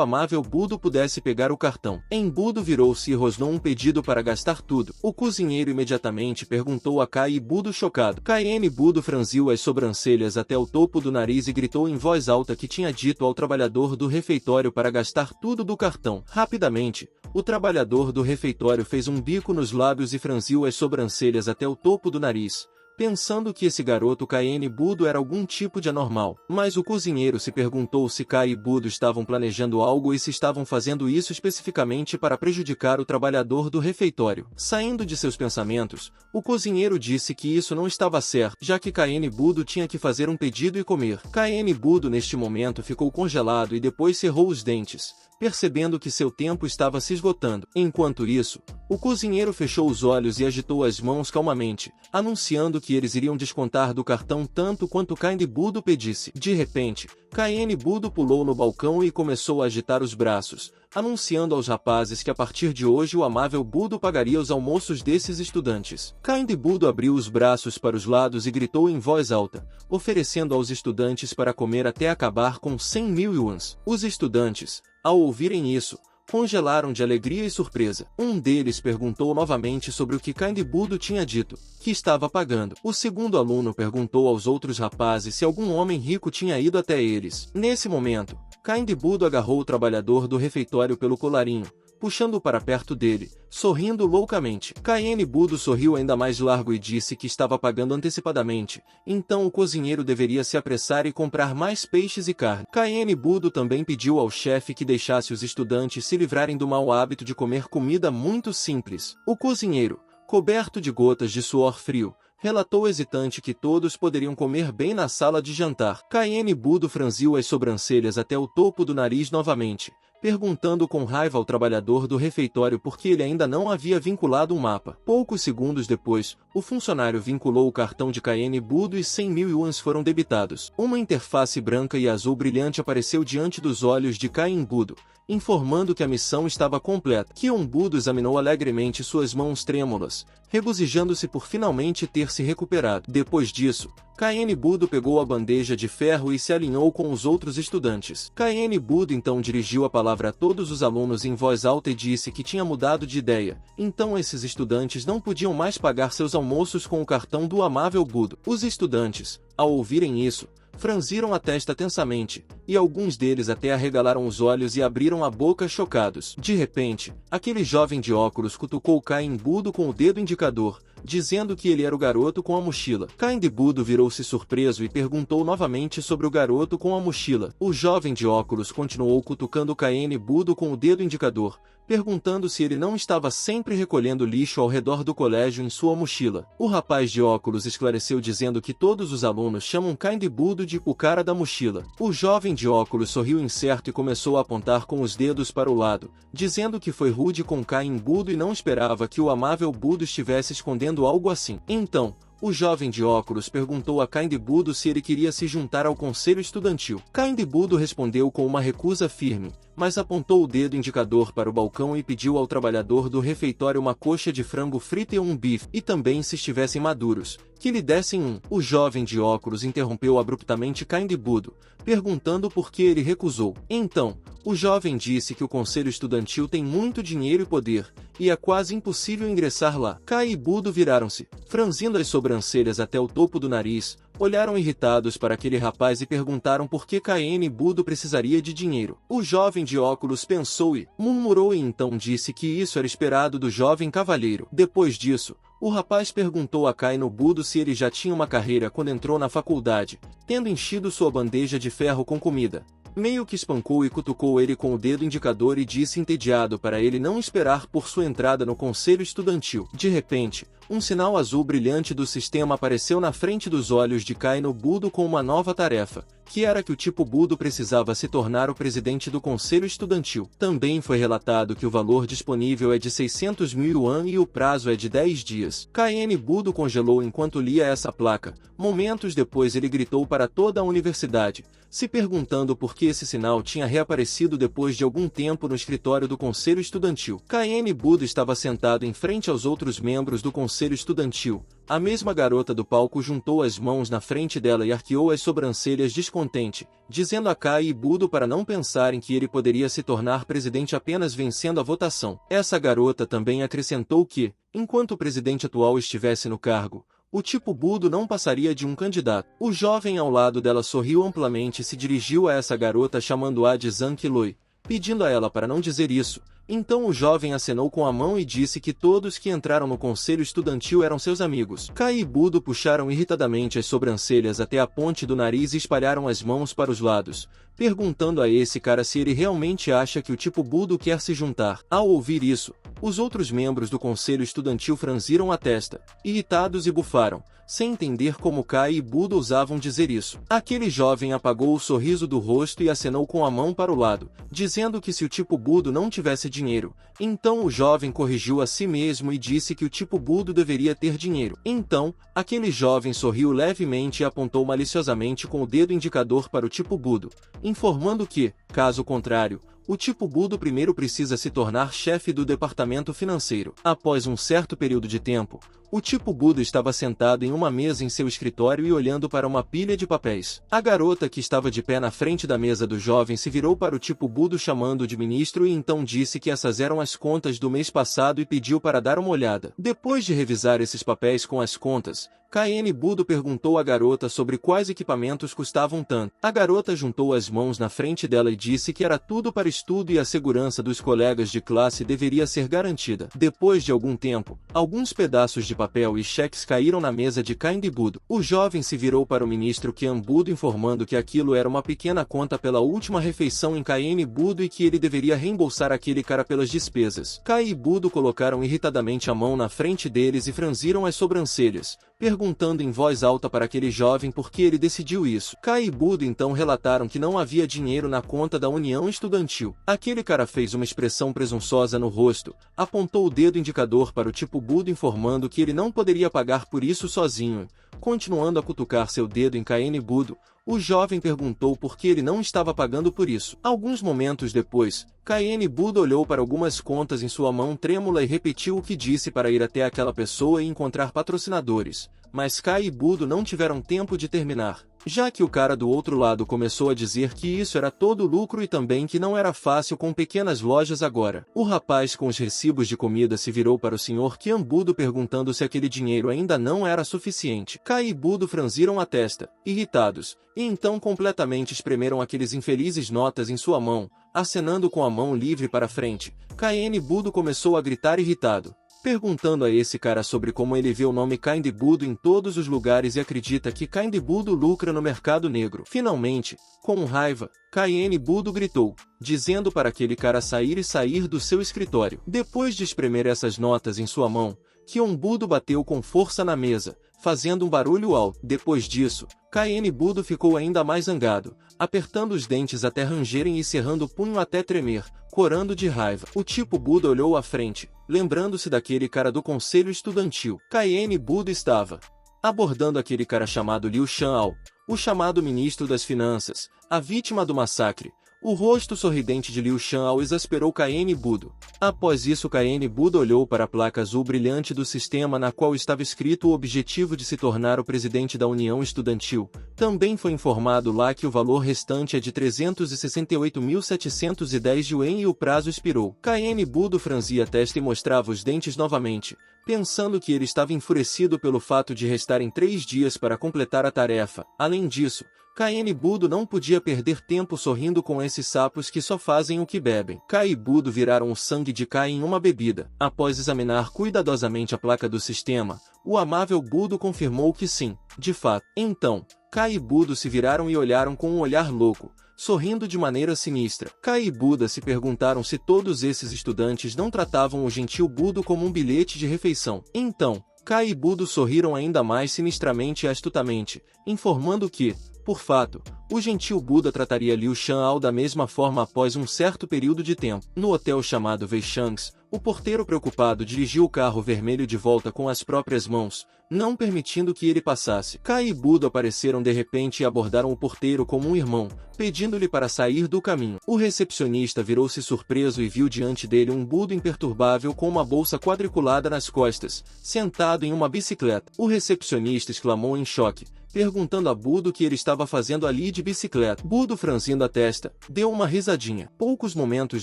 amável Budo pudesse pegar o cartão. Budo virou-se e rosnou um pedido para gastar tudo. O cozinheiro imediatamente perguntou a Cain Budo chocado. Cain Budo franziu as sobrancelhas até o topo do nariz e gritou em voz alta que tinha dito ao trabalhador do refeitório para gastar tudo do cartão. Rapidamente, o trabalhador do refeitório fez um bico nos lábios e franziu as sobrancelhas até o topo do nariz, pensando que esse garoto Cain Budo era algum tipo de anormal. Mas o cozinheiro se perguntou se Cain e Budo estavam planejando algo e se estavam fazendo isso especificamente para prejudicar o trabalhador do refeitório. Saindo de seus pensamentos, o cozinheiro disse que isso não estava certo, já que Cain Budo tinha que fazer um pedido e comer. Cain Budo neste momento ficou congelado e depois cerrou os dentes, percebendo que seu tempo estava se esgotando. Enquanto isso, o cozinheiro fechou os olhos e agitou as mãos calmamente, anunciando que eles iriam descontar do cartão tanto quanto Cain Budo pedisse. De repente, Cain Budo pulou no balcão e começou a agitar os braços, anunciando aos rapazes que a partir de hoje o amável Budo pagaria os almoços desses estudantes. Cain Budo abriu os braços para os lados e gritou em voz alta, oferecendo aos estudantes para comer até acabar com 100.000 yuans. Os estudantes, ao ouvirem isso, congelaram de alegria e surpresa. Um deles perguntou novamente sobre o que Cain Budo tinha dito, que estava pagando. O segundo aluno perguntou aos outros rapazes se algum homem rico tinha ido até eles. Nesse momento, Cain Budo agarrou o trabalhador do refeitório pelo colarinho, puxando-o para perto dele, sorrindo loucamente. Cain Budo sorriu ainda mais largo e disse que estava pagando antecipadamente, então o cozinheiro deveria se apressar e comprar mais peixes e carne. Cain Budo também pediu ao chefe que deixasse os estudantes se livrarem do mau hábito de comer comida muito simples. O cozinheiro, coberto de gotas de suor frio, relatou hesitante que todos poderiam comer bem na sala de jantar. Cain Budo franziu as sobrancelhas até o topo do nariz novamente, perguntando com raiva ao trabalhador do refeitório por que ele ainda não havia vinculado um mapa. Poucos segundos depois, o funcionário vinculou o cartão de Cain Budo e 100.000 yuans foram debitados. Uma interface branca e azul brilhante apareceu diante dos olhos de Cain Budo, informando que a missão estava completa. Cain Budo examinou alegremente suas mãos trêmulas, regozijando-se por finalmente ter se recuperado. Depois disso, Cain Budo pegou a bandeja de ferro e se alinhou com os outros estudantes. Cain Budo então dirigiu a palavra a todos os alunos em voz alta e disse que tinha mudado de ideia, então esses estudantes não podiam mais pagar seus almoços com o cartão do amável Budo. Os estudantes, ao ouvirem isso, franziram a testa tensamente, e alguns deles até arregalaram os olhos e abriram a boca chocados. De repente, aquele jovem de óculos cutucou Cain Budo com o dedo indicador, dizendo que ele era o garoto com a mochila. Cain Budo virou-se surpreso e perguntou novamente sobre o garoto com a mochila. O jovem de óculos continuou cutucando Cain Budo com o dedo indicador, perguntando se ele não estava sempre recolhendo lixo ao redor do colégio em sua mochila. O rapaz de óculos esclareceu dizendo que todos os alunos chamam Cain Budo de o cara da mochila. O jovem de óculos sorriu incerto e começou a apontar com os dedos para o lado, dizendo que foi rude com Cain Budo e não esperava que o amável Budo estivesse escondendo algo assim. Então, o jovem de óculos perguntou a Cain Budo se ele queria se juntar ao conselho estudantil. Cain Budo respondeu com uma recusa firme, mas apontou o dedo indicador para o balcão e pediu ao trabalhador do refeitório uma coxa de frango frita e um bife, e também, se estivessem maduros, que lhe dessem um. O jovem de óculos interrompeu abruptamente Kind Budo, perguntando por que ele recusou. Então, o jovem disse que o conselho estudantil tem muito dinheiro e poder, e é quase impossível ingressar lá. Kai e Budo viraram-se, franzindo as sobrancelhas até o topo do nariz, olharam irritados para aquele rapaz e perguntaram por que Kaine Budo precisaria de dinheiro. O jovem de óculos pensou e murmurou e então disse que isso era esperado do jovem cavalheiro. Depois disso, o rapaz perguntou a Kaino Budo se ele já tinha uma carreira quando entrou na faculdade, tendo enchido sua bandeja de ferro com comida. Meio que espancou e cutucou ele com o dedo indicador e disse entediado para ele não esperar por sua entrada no conselho estudantil. De repente, um sinal azul brilhante do sistema apareceu na frente dos olhos de Kaino Budo com uma nova tarefa, que era que o tipo Budo precisava se tornar o presidente do conselho estudantil. Também foi relatado que o valor disponível é de 600.000 yuan e o prazo é de 10 dias. Kaine Budo congelou enquanto lia essa placa. Momentos depois ele gritou para toda a universidade, se perguntando por que esse sinal tinha reaparecido depois de algum tempo no escritório do conselho estudantil. Kaine Budo estava sentado em frente aos outros membros do conselho estudantil. A mesma garota do palco juntou as mãos na frente dela e arqueou as sobrancelhas descontente, dizendo a Kai e Budo para não pensarem que ele poderia se tornar presidente apenas vencendo a votação. Essa garota também acrescentou que, enquanto o presidente atual estivesse no cargo, o tipo Budo não passaria de um candidato. O jovem ao lado dela sorriu amplamente e se dirigiu a essa garota chamando-a de Zhang Qiloi, pedindo a ela para não dizer isso. Então o jovem acenou com a mão e disse que todos que entraram no conselho estudantil eram seus amigos. Kai e Budo puxaram irritadamente as sobrancelhas até a ponte do nariz e espalharam as mãos para os lados, perguntando a esse cara se ele realmente acha que o tipo Budo quer se juntar. Ao ouvir isso, os outros membros do conselho estudantil franziram a testa, irritados e bufaram, sem entender como Kai e Budo ousavam dizer isso. Aquele jovem apagou o sorriso do rosto e acenou com a mão para o lado, dizendo que se o tipo Budo não tivesse dinheiro, então o jovem corrigiu a si mesmo e disse que o tipo Budo deveria ter dinheiro. Então, aquele jovem sorriu levemente e apontou maliciosamente com o dedo indicador para o tipo Budo, informando que, caso contrário, o tipo Budo primeiro precisa se tornar chefe do departamento financeiro. Após um certo período de tempo, o tipo Budo estava sentado em uma mesa em seu escritório e olhando para uma pilha de papéis. A garota que estava de pé na frente da mesa do jovem se virou para o tipo Budo chamando de ministro e então disse que essas eram as contas do mês passado e pediu para dar uma olhada. Depois de revisar esses papéis com as contas, Kaine Budo perguntou à garota sobre quais equipamentos custavam tanto. A garota juntou as mãos na frente dela e disse que era tudo para estudo e a segurança dos colegas de classe deveria ser garantida. Depois de algum tempo, alguns pedaços de papel e cheques caíram na mesa de Kaine Budo. O jovem se virou para o ministro Qian Budo informando que aquilo era uma pequena conta pela última refeição em Kaine Budo e que ele deveria reembolsar aquele cara pelas despesas. Kai e Budo colocaram irritadamente a mão na frente deles e franziram as sobrancelhas, perguntando em voz alta para aquele jovem por que ele decidiu isso. Kai e Budo então relataram que não havia dinheiro na conta da União Estudantil. Aquele cara fez uma expressão presunçosa no rosto, apontou o dedo indicador para o tipo Budo informando que ele não poderia pagar por isso sozinho. Continuando a cutucar seu dedo em Kaine Budo, o jovem perguntou por que ele não estava pagando por isso. Alguns momentos depois, Kaine Budo olhou para algumas contas em sua mão trêmula e repetiu o que disse para ir até aquela pessoa e encontrar patrocinadores. Mas Kai e Budo não tiveram tempo de terminar, já que o cara do outro lado começou a dizer que isso era todo lucro e também que não era fácil com pequenas lojas agora. O rapaz com os recibos de comida se virou para o Sr. Qian Budo perguntando se aquele dinheiro ainda não era suficiente. Kai e Budo franziram a testa, irritados, e então completamente espremeram aqueles infelizes notas em sua mão, acenando com a mão livre para frente. Kaine Budo começou a gritar irritado, perguntando a esse cara sobre como ele vê o nome Kind Budo em todos os lugares e acredita que Kind Budo lucra no mercado negro. Finalmente, com raiva, Kaine Budo gritou, dizendo para aquele cara sair do seu escritório. Depois de espremer essas notas em sua mão, Qian Budo bateu com força na mesa, fazendo um barulho alto. Depois disso, Kaine Budo ficou ainda mais zangado, apertando os dentes até rangerem e cerrando o punho até tremer, corando de raiva. O tipo Budo olhou à frente, lembrando-se daquele cara do conselho estudantil. Kaine Budo estava abordando aquele cara chamado Liu Shan'ao, o chamado ministro das finanças, a vítima do massacre. O rosto sorridente de Liu Shan'ao exasperou Kaene Budo. Após isso, Kaene Budo olhou para a placa azul brilhante do sistema na qual estava escrito o objetivo de se tornar o presidente da União Estudantil. Também foi informado lá que o valor restante é de 368.710 yuan e o prazo expirou. Kaene Budo franzia a testa e mostrava os dentes novamente, pensando que ele estava enfurecido pelo fato de restarem 3 dias para completar a tarefa. Além disso, Kaene Budo não podia perder tempo sorrindo com esses sapos que só fazem o que bebem. Kai e Budo viraram o sangue de Kai em uma bebida. Após examinar cuidadosamente a placa do sistema, o amável Budo confirmou que sim, de fato. Então, Kai e Budo se viraram e olharam com um olhar louco, sorrindo de maneira sinistra. Kai e Buda se perguntaram se todos esses estudantes não tratavam o gentil Budo como um bilhete de refeição. Então, Kai e Budo sorriram ainda mais sinistramente e astutamente, informando que, por fato, o gentil Buda trataria Liu Shan'ao da mesma forma após um certo período de tempo. No hotel chamado Weishangs, o porteiro preocupado dirigiu o carro vermelho de volta com as próprias mãos, não permitindo que ele passasse. Kai e Budo apareceram de repente e abordaram o porteiro como um irmão, pedindo-lhe para sair do caminho. O recepcionista virou-se surpreso e viu diante dele um Budo imperturbável com uma bolsa quadriculada nas costas, sentado em uma bicicleta. O recepcionista exclamou em choque, perguntando a Budo o que ele estava fazendo ali de bicicleta. Budo, franzindo a testa, deu uma risadinha. Poucos momentos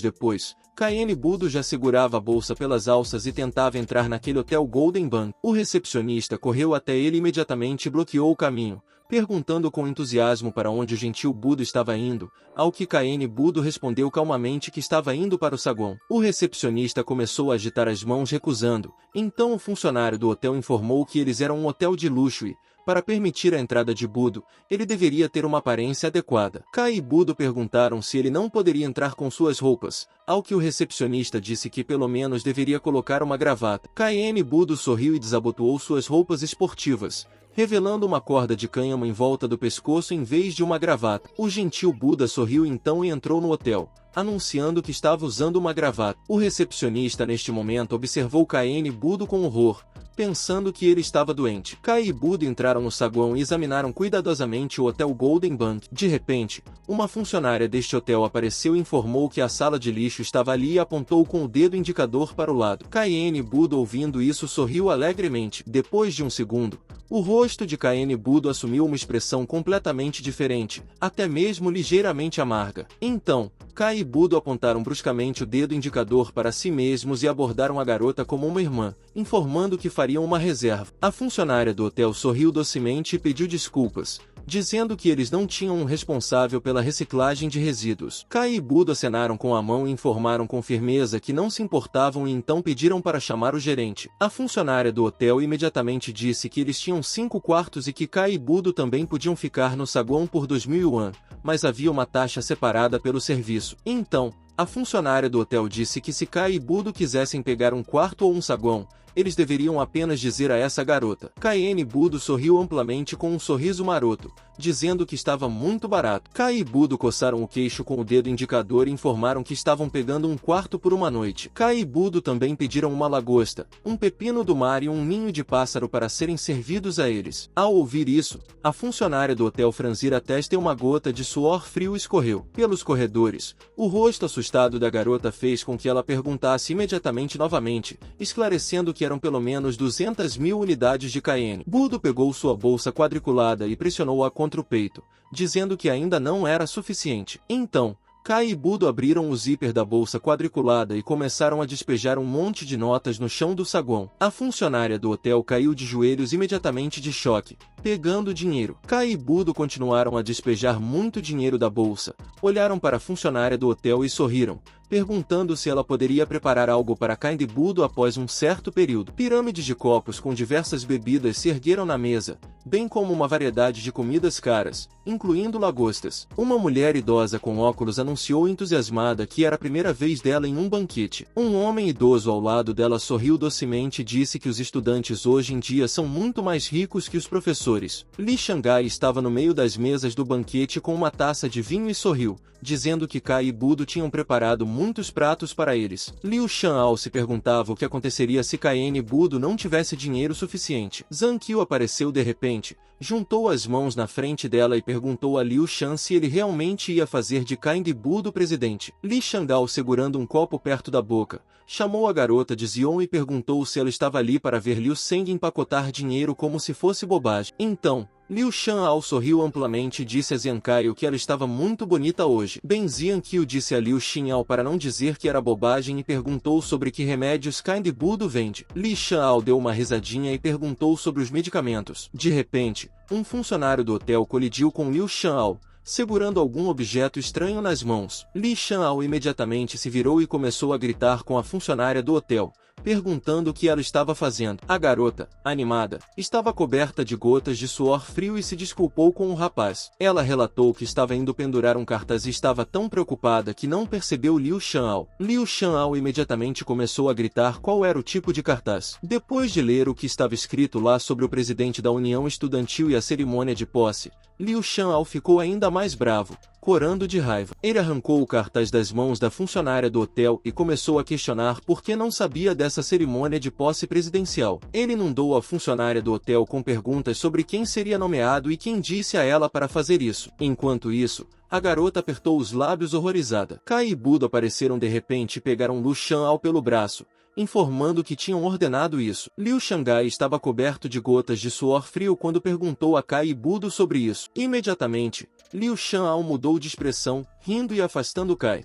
depois, Kaene Budo já segurava a bolsa pelas alças e tentava entrar naquele hotel Golden Bank. O recepcionista correu até ele imediatamente e bloqueou o caminho, perguntando com entusiasmo para onde o gentil Budo estava indo, ao que Kaene Budo respondeu calmamente que estava indo para o saguão. O recepcionista começou a agitar as mãos recusando, então o funcionário do hotel informou que eles eram um hotel de luxo e, para permitir a entrada de Budo, ele deveria ter uma aparência adequada. Kai e Budo perguntaram se ele não poderia entrar com suas roupas, ao que o recepcionista disse que pelo menos deveria colocar uma gravata. Kaene Budo sorriu e desabotoou suas roupas esportivas, revelando uma corda de cânhamo em volta do pescoço em vez de uma gravata. O gentil Buda sorriu então e entrou no hotel, anunciando que estava usando uma gravata. O recepcionista neste momento observou Kaene Budo com horror, pensando que ele estava doente. Kai e Budo entraram no saguão e examinaram cuidadosamente o hotel Golden Bank. De repente, uma funcionária deste hotel apareceu e informou que a sala de lixo estava ali e apontou com o dedo indicador para o lado. Kaene Budo, ouvindo isso, sorriu alegremente. Depois de um segundo, o rosto de Kaene Budo assumiu uma expressão completamente diferente, até mesmo ligeiramente amarga. Então, Kai e Budo apontaram bruscamente o dedo indicador para si mesmos e abordaram a garota como uma irmã, informando que fariam uma reserva. A funcionária do hotel sorriu docemente e pediu desculpas, dizendo que eles não tinham um responsável pela reciclagem de resíduos. Kai e Budo acenaram com a mão e informaram com firmeza que não se importavam e então pediram para chamar o gerente. A funcionária do hotel imediatamente disse que eles tinham 5 quartos e que Kai e Budo também podiam ficar no saguão por 2.000 yuan, mas havia uma taxa separada pelo serviço. Então, a funcionária do hotel disse que se Kai e Budo quisessem pegar um quarto ou um saguão, eles deveriam apenas dizer a essa garota. Kaene Budo sorriu amplamente com um sorriso maroto, dizendo que estava muito barato. Kai e Budo coçaram o queixo com o dedo indicador e informaram que estavam pegando um quarto por uma noite. Kai e Budo também pediram uma lagosta, um pepino do mar e um ninho de pássaro para serem servidos a eles. Ao ouvir isso, a funcionária do hotel franzira a testa e uma gota de suor frio escorreu pelos corredores. O rosto assustado da garota fez com que ela perguntasse imediatamente novamente, esclarecendo que eram pelo menos 200.000 unidades de Kaene. Budo pegou sua bolsa quadriculada e pressionou-a contra o peito, dizendo que ainda não era suficiente. Então, Kai e Budo abriram o zíper da bolsa quadriculada e começaram a despejar um monte de notas no chão do saguão. A funcionária do hotel caiu de joelhos imediatamente de choque, pegando o dinheiro. Kai e Budo continuaram a despejar muito dinheiro da bolsa, olharam para a funcionária do hotel e sorriram, perguntando se ela poderia preparar algo para Kai e Budo após um certo período. Pirâmides de copos com diversas bebidas se ergueram na mesa, bem como uma variedade de comidas caras, incluindo lagostas. Uma mulher idosa com óculos anunciou entusiasmada que era a primeira vez dela em um banquete. Um homem idoso ao lado dela sorriu docemente e disse que os estudantes hoje em dia são muito mais ricos que os professores. Li Shanghai estava no meio das mesas do banquete com uma taça de vinho e sorriu, dizendo que Kai e Budo tinham preparado muitos pratos para eles. Liu Shan'ao se perguntava o que aconteceria se Kaene Budo não tivesse dinheiro suficiente. Zhang Qiu apareceu de repente, juntou as mãos na frente dela e perguntou a Liu Shan se ele realmente ia fazer de Kang Bu do presidente. Li Shanggao, segurando um copo perto da boca, chamou a garota de Zion e perguntou se ela estava ali para ver Liu Seng empacotar dinheiro como se fosse bobagem. Então, Liu Shanao sorriu amplamente e disse a Ziancaio que ela estava muito bonita hoje. Ben Zianqiu disse a Liu Xinhao para não dizer que era bobagem e perguntou sobre que remédios Kind Budo vende. Li Shanao deu uma risadinha e perguntou sobre os medicamentos. De repente, um funcionário do hotel colidiu com Liu Shanao, segurando algum objeto estranho nas mãos. Li Shanao imediatamente se virou e começou a gritar com a funcionária do hotel, perguntando o que ela estava fazendo. A garota, animada, estava coberta de gotas de suor frio e se desculpou com o rapaz. Ela relatou que estava indo pendurar um cartaz e estava tão preocupada que não percebeu Liu Shanao. Liu Shanao imediatamente começou a gritar qual era o tipo de cartaz. Depois de ler o que estava escrito lá sobre o presidente da União Estudantil e a cerimônia de posse, Liu Shanao ficou ainda mais bravo, corando de raiva. Ele arrancou o cartaz das mãos da funcionária do hotel e começou a questionar por que não sabia dessa cerimônia de posse presidencial. Ele inundou a funcionária do hotel com perguntas sobre quem seria nomeado e quem disse a ela para fazer isso. Enquanto isso, a garota apertou os lábios horrorizada. Kai e Budo apareceram de repente e pegaram Liu Shanao pelo braço, informando que tinham ordenado isso. Liu Shangai estava coberto de gotas de suor frio quando perguntou a Kai e Budo sobre isso. Imediatamente, Liu Shanao mudou de expressão, rindo e afastando Kai.